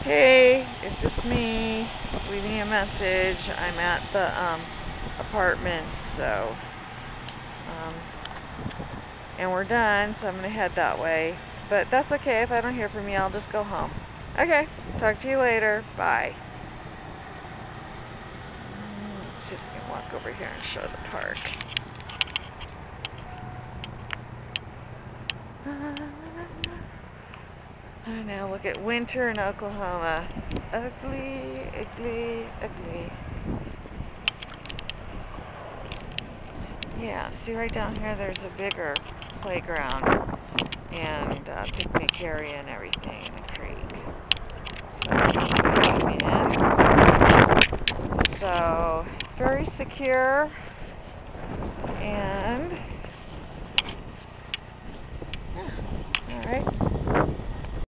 Hey, it's just me leaving a message. I'm at the apartment, so and we're done, so I'm gonna head that way. But that's okay. If I don't hear from you, I'll just go home. Okay, talk to you later. Bye. Just gonna walk over here and show the park. Now look at winter in Oklahoma. Ugly, ugly, ugly. Yeah, see right down here there's a bigger playground and picnic area and everything in the creek. So very secure and yeah, alright.